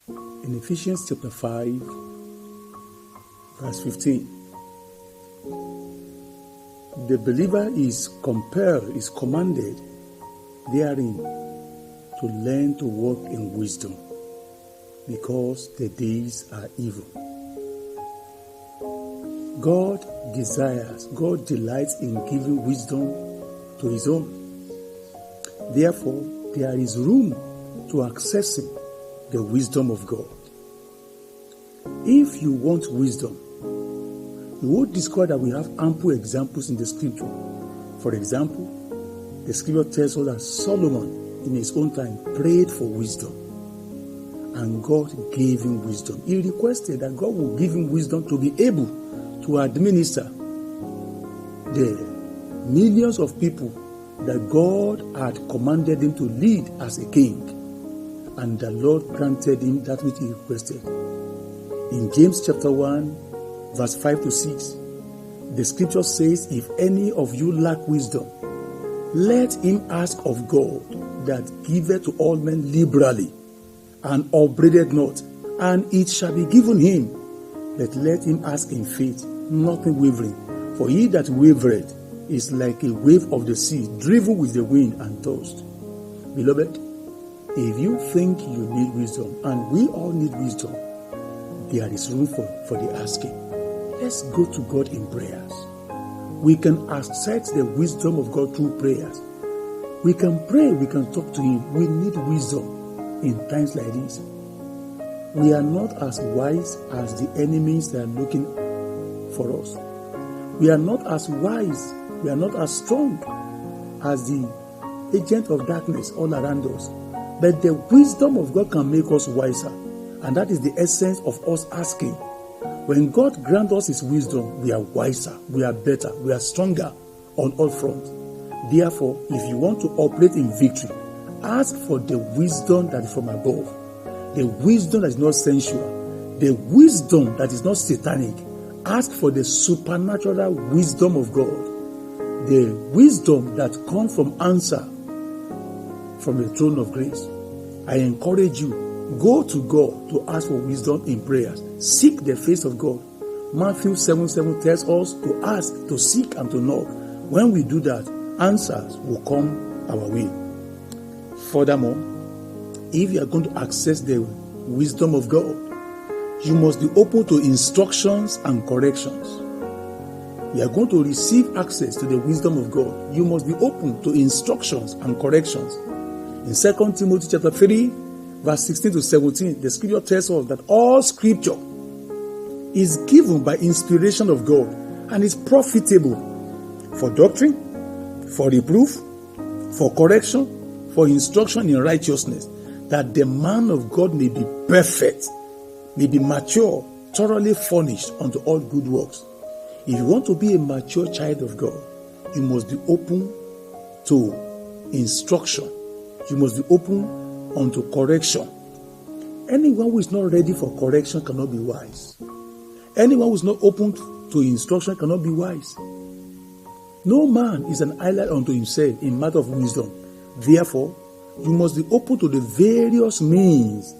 In Ephesians chapter 5, verse 15, the believer is commanded therein to learn to walk in wisdom, because the days are evil. God delights in giving wisdom to his own. Therefore, there is room to accessing the wisdom of God. If you want wisdom, you will discover that we have ample examples in the scripture. For example, the scripture tells us that Solomon, in his own time, prayed for wisdom, and God gave him wisdom. He requested that God would give him wisdom to be able to administer the millions of people that God had commanded him to lead as a king. And the Lord granted him that which he requested. In James chapter 1, verse 5 to 6, the scripture says, if any of you lack wisdom, let him ask of God, that giveth to all men liberally, and upbraideth not, and it shall be given him. But let him ask in faith, nothing wavering. For he that wavereth is like a wave of the sea, driven with the wind and tossed. Beloved, if you think you need wisdom, and we all need wisdom, there is room for the asking. Let's go to God in prayers. We can access the wisdom of God through prayers. We can pray, we can talk to him. We need wisdom in times like this. We are not as wise as the enemies that are looking for us. We are not as wise, we are not as strong as the agent of darkness all around us. But the wisdom of God can make us wiser. And that is the essence of us asking. When God grants us his wisdom, we are wiser, we are better, we are stronger on all fronts. Therefore, if you want to operate in victory, ask for the wisdom that is from above, the wisdom that is not sensual, the wisdom that is not satanic. Ask for the supernatural wisdom of God, the wisdom that comes from answer from the throne of grace. I encourage you, go to God to ask for wisdom in prayers. Seek the face of God. Matthew 7:7 tells us to ask, to seek, and to knock. When we do that, answers will come our way. Furthermore, if you are going to access the wisdom of God, you must be open to instructions and corrections. You are going to receive access to the wisdom of God. You must be open to instructions and corrections. In 2 Timothy chapter 3, verse 16 to 17, the scripture tells us that all scripture is given by inspiration of God and is profitable for doctrine, for reproof, for correction, for instruction in righteousness, that the man of God may be perfect, may be mature, thoroughly furnished unto all good works. If you want to be a mature child of God, you must be open to instruction. You must be open unto correction. Anyone who is not ready for correction cannot be wise. Anyone who is not open to instruction cannot be wise. No man is an island unto himself in matter of wisdom. Therefore, you must be open to the various means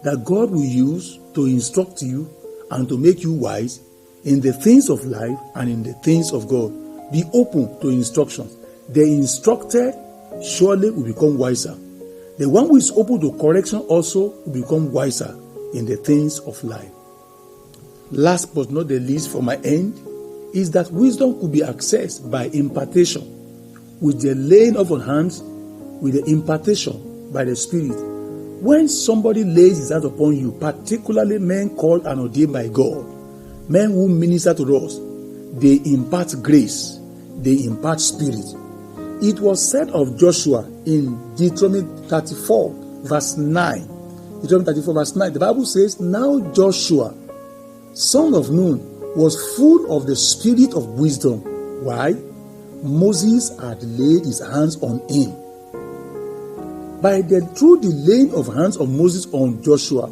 that God will use to instruct you and to make you wise in the things of life and in the things of God. Be open to instructions. The instructed surely will become wiser. The one who is open to correction also will become wiser in the things of life. Last but not the least for my end is that wisdom could be accessed by impartation, with the laying of hands, with the impartation by the Spirit. When somebody lays his hands upon you, particularly men called and ordained by God, men who minister to us, they impart grace, they impart spirit. It was said of Joshua in Deuteronomy 34, verse 9. Deuteronomy 34, verse 9. The Bible says, now Joshua, son of Nun, was full of the spirit of wisdom. Why? Moses had laid his hands on him. Through the laying of hands of Moses on Joshua,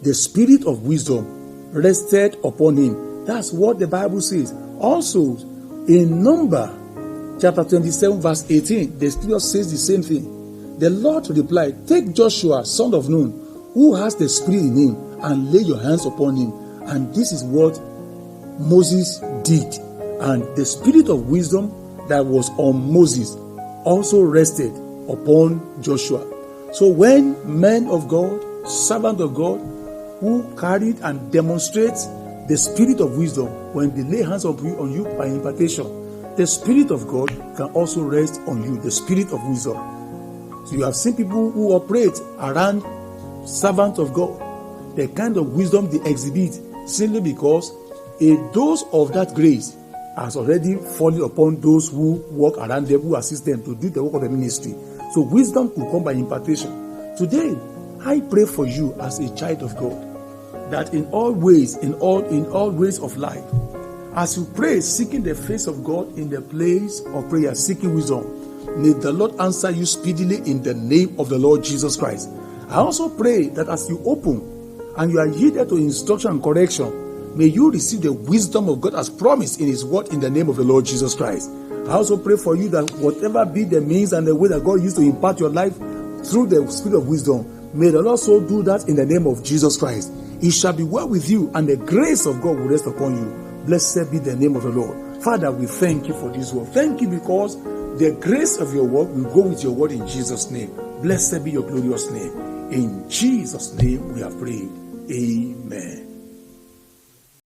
the spirit of wisdom rested upon him. That's what the Bible says. Also, in Numbers chapter 27, verse 18, the scripture says the same thing. The Lord replied, take Joshua, son of Nun, who has the Spirit in him, and lay your hands upon him. And this is what Moses did. And the Spirit of wisdom that was on Moses also rested upon Joshua. So when men of God, servant of God, who carried and demonstrate the Spirit of wisdom, when they lay hands on you by impartation, the Spirit of God can also rest on you, the Spirit of wisdom. So you have seen people who operate around servants of God, the kind of wisdom they exhibit, simply because a dose of that grace has already fallen upon those who work around them, who assist them to do the work of the ministry. So wisdom could come by impartation. Today, I pray for you as a child of God, that in all ways, in all ways of life, as you pray, seeking the face of God in the place of prayer, seeking wisdom, may the Lord answer you speedily in the name of the Lord Jesus Christ. I also pray that as you open and you are yielded to instruction and correction, may you receive the wisdom of God as promised in His word in the name of the Lord Jesus Christ. I also pray for you that whatever be the means and the way that God used to impart your life through the Spirit of wisdom, may the Lord so do that in the name of Jesus Christ. It shall be well with you, and the grace of God will rest upon you. Blessed be the name of the Lord. Father, we thank you for this word. Thank you because the grace of your word will go with your word in Jesus' name. Blessed be your glorious name. In Jesus' name we have prayed. Amen.